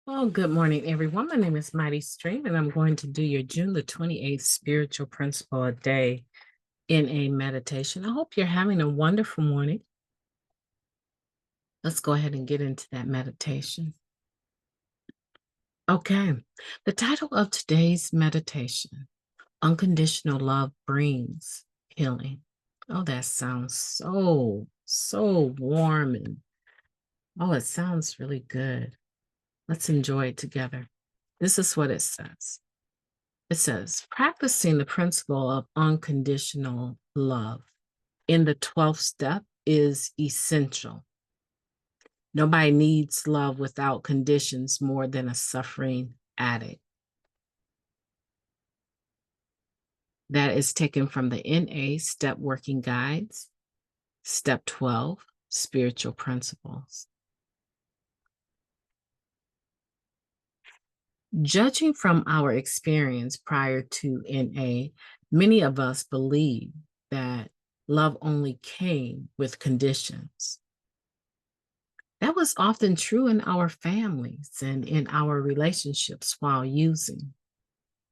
Well, good morning, everyone. My name is Mighty Stream, and I'm going to do your June the 28th spiritual principle a day in a meditation. I hope you're having a wonderful morning. Let's go ahead and get into that meditation. Okay, the title of today's meditation, Unconditional Love Brings Healing. Oh, that sounds so warm and oh, it sounds really good. Let's enjoy it together. This is what it says. It says, practicing the principle of unconditional love in the 12th step is essential. Nobody needs love without conditions more than a suffering addict. That is taken from the NA Step Working Guides, Step 12, Spiritual Principles. Judging from our experience prior to NA, many of us believe that love only came with conditions. That was often true in our families and in our relationships while using.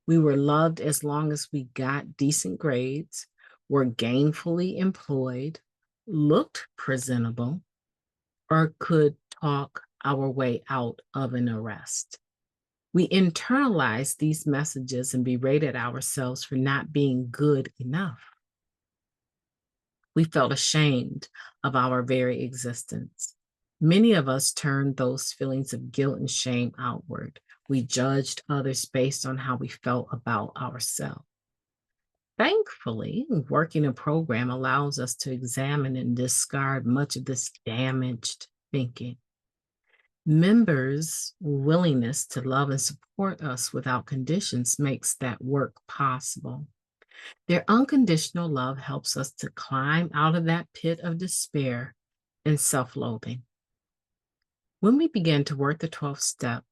We were loved as long as we got decent grades, were gainfully employed, looked presentable, or could talk our way out of an arrest. We internalized these messages and berated ourselves for not being good enough. We felt ashamed of our very existence. Many of us turned those feelings of guilt and shame outward. We judged others based on how we felt about ourselves. Thankfully, working a program allows us to examine and discard much of this damaged thinking. Members' willingness to love and support us without conditions makes that work possible. Their unconditional love helps us to climb out of that pit of despair and self-loathing. When we begin to work the 12th step,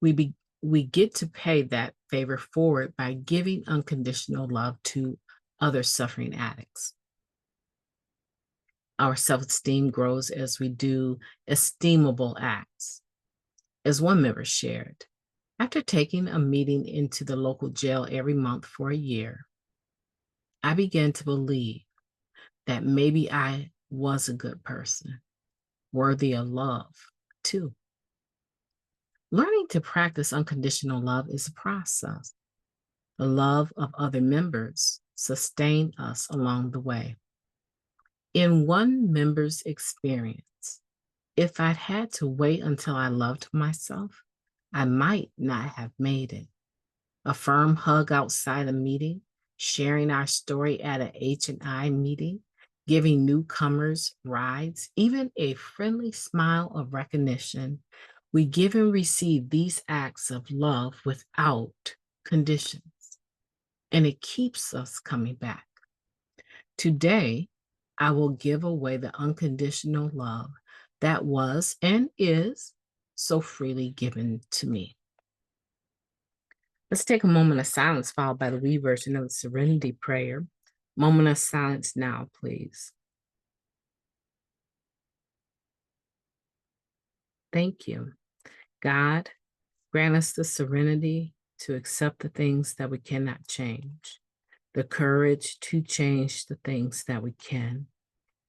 we get to pay that favor forward by giving unconditional love to other suffering addicts. Our self-esteem grows as we do esteemable acts. As one member shared, after taking a meeting into the local jail every month for a year, I began to believe that maybe I was a good person, worthy of love too. Learning to practice unconditional love is a process. The love of other members sustain us along the way. In one member's experience, if I'd had to wait until I loved myself, I might not have made it. A firm hug outside a meeting, sharing our story at an H&I meeting, giving newcomers rides, even a friendly smile of recognition. We give and receive these acts of love without conditions, and it keeps us coming back. Today, I will give away the unconditional love that was and is so freely given to me. Let's take a moment of silence followed by the wee version of the Serenity Prayer. Moment of silence now, please. Thank you. God, grant us the serenity to accept the things that we cannot change, the courage to change the things that we can,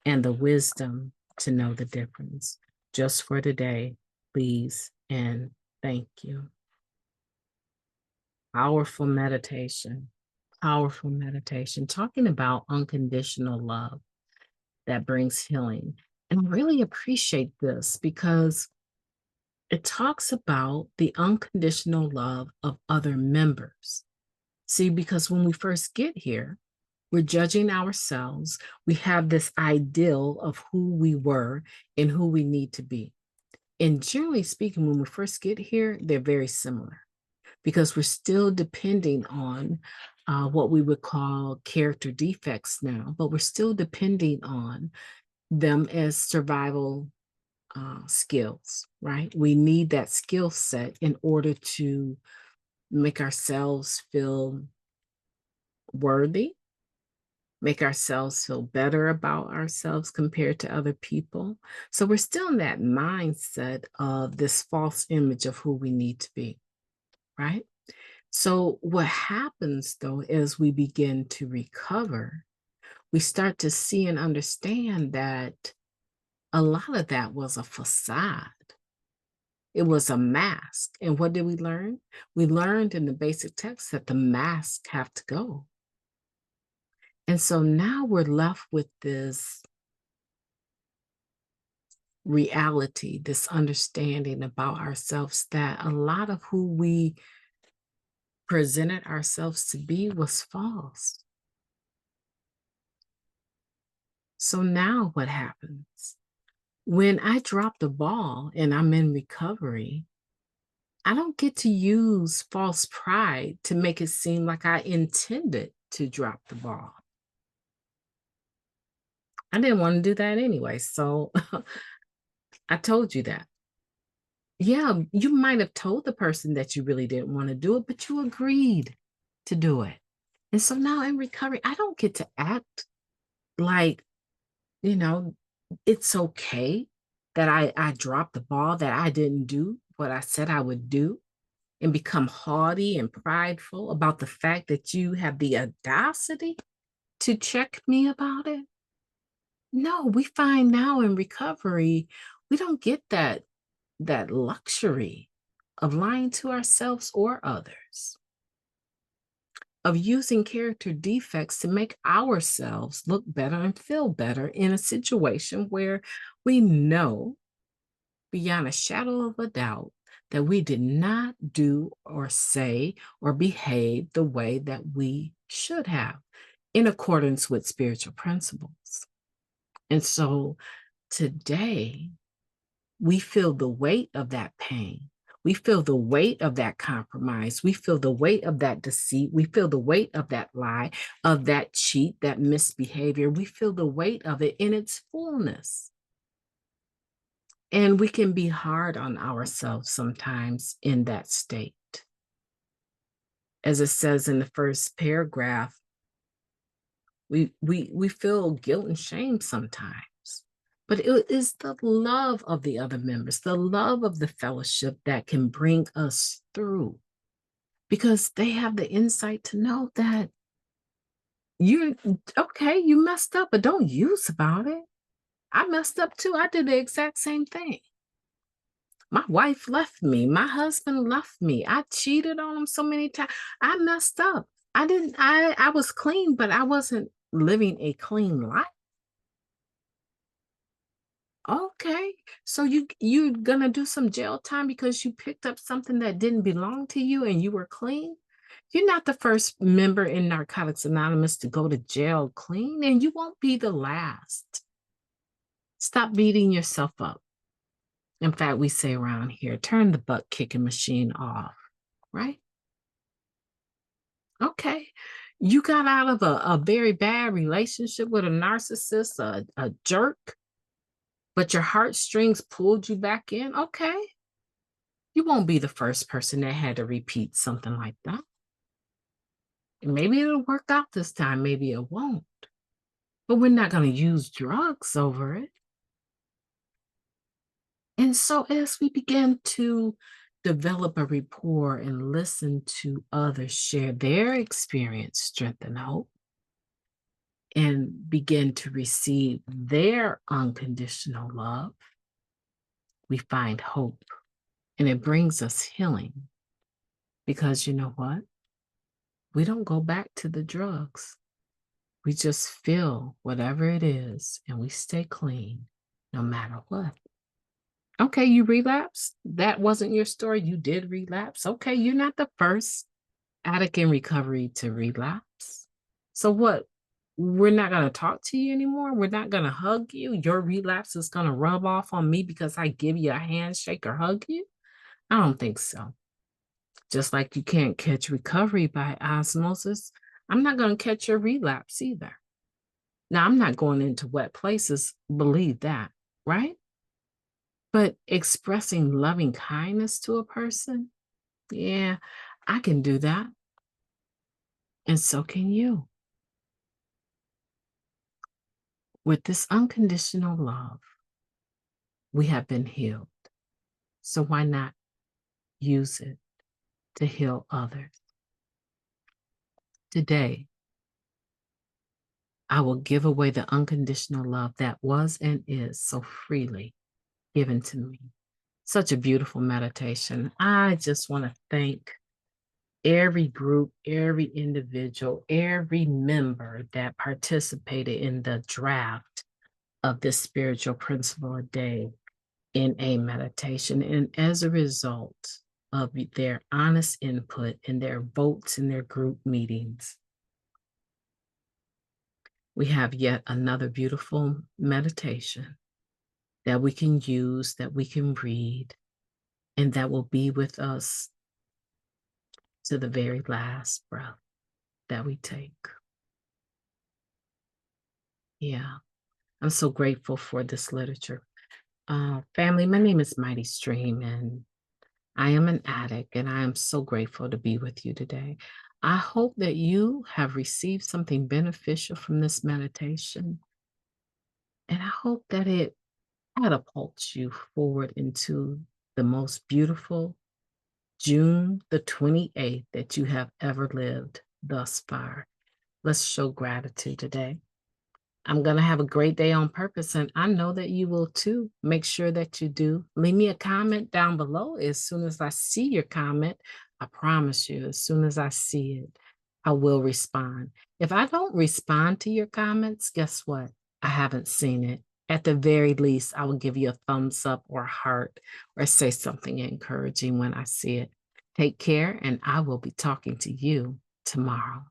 and the wisdom to know the difference. Just for today, please and thank you. Powerful meditation, powerful meditation, talking about unconditional love that brings healing. And I really appreciate this because it talks about the unconditional love of other members. See, because when we first get here, we're judging ourselves. We have this ideal of who we were and who we need to be. And generally speaking, when we first get here, they're very similar because we're still depending on what we would call character defects now, but we're still depending on them as survival skills, right? We need that skill set in order to make ourselves feel worthy, make ourselves feel better about ourselves compared to other people. So we're still in that mindset of this false image of who we need to be, right? So what happens though is we begin to recover, we start to see and understand that a lot of that was a facade. It was a mask. And what did we learn? We learned in the basic text that the masks have to go. And so now we're left with this reality, this understanding about ourselves that a lot of who we presented ourselves to be was false. So now what happens? When I drop the ball and I'm in recovery, I don't get to use false pride to make it seem like I intended to drop the ball. I didn't want to do that anyway. So I told you that. Yeah, you might have told the person that you really didn't want to do it, but you agreed to do it. And so now in recovery, I don't get to act like, you know, it's okay that I dropped the ball, that I didn't do what I said I would do, and become haughty and prideful about the fact that you have the audacity to check me about it. No, we find now in recovery, we don't get that luxury of lying to ourselves or others, of using character defects to make ourselves look better and feel better in a situation where we know beyond a shadow of a doubt that we did not do or say or behave the way that we should have in accordance with spiritual principles. And so today, we feel the weight of that pain. We feel the weight of that compromise. We feel the weight of that deceit. We feel the weight of that lie, of that cheat, that misbehavior. We feel the weight of it in its fullness. And we can be hard on ourselves sometimes in that state. As it says in the first paragraph, we feel guilt and shame sometimes. But it is the love of the other members, the love of the fellowship that can bring us through, because they have the insight to know that you're okay, you messed up, but don't use about it. I messed up too. I did the exact same thing. My wife left me. My husband left me. I cheated on him so many times. I messed up. I was clean, but I wasn't living a clean life. Okay. So you're gonna do some jail time because you picked up something that didn't belong to you and you were clean? You're not the first member in Narcotics Anonymous to go to jail clean, and you won't be the last. Stop beating yourself up. In fact, we say around here, turn the butt kicking machine off, right? Okay. You got out of a very bad relationship with a narcissist, a jerk, but your heartstrings pulled you back in. Okay. You won't be the first person that had to repeat something like that. And maybe it'll work out this time, maybe it won't. But we're not going to use drugs over it. And so, as we begin to develop a rapport and listen to others share their experience, strength, and hope, and begin to receive their unconditional love, we find hope. And it brings us healing. Because you know what? We don't go back to the drugs. We just feel whatever it is and we stay clean no matter what. Okay, you relapsed. That wasn't your story. You did relapse. Okay, you're not the first addict in recovery to relapse. So what? We're not going to talk to you anymore. We're not going to hug you. Your relapse is going to rub off on me because I give you a handshake or hug you. I don't think so. Just like you can't catch recovery by osmosis, I'm not going to catch your relapse either. Now, I'm not going into wet places, believe that, right? But expressing loving kindness to a person, yeah, I can do that. And so can you. With this unconditional love, we have been healed. So why not use it to heal others? Today, I will give away the unconditional love that was and is so freely given to me. Such a beautiful meditation. I just want to thank every group, every individual, every member that participated in the draft of this spiritual principle a day in a meditation. And as a result of their honest input and their votes in their group meetings, we have yet another beautiful meditation that we can use, that we can read, and that will be with us to the very last breath that we take. Yeah, I'm so grateful for this literature. Family, my name is Mighty Stream, and I am an addict, and I am so grateful to be with you today. I hope that you have received something beneficial from this meditation, and I hope that it catapults you forward into the most beautiful June the 28th that you have ever lived thus far. Let's show gratitude today. I'm going to have a great day on purpose, and I know that you will too. Make sure that you do. Leave me a comment down below as soon as I see your comment. I promise you, as soon as I see it, I will respond. If I don't respond to your comments, guess what? I haven't seen it. At the very least, I will give you a thumbs up or a heart or say something encouraging when I see it. Take care, and I will be talking to you tomorrow.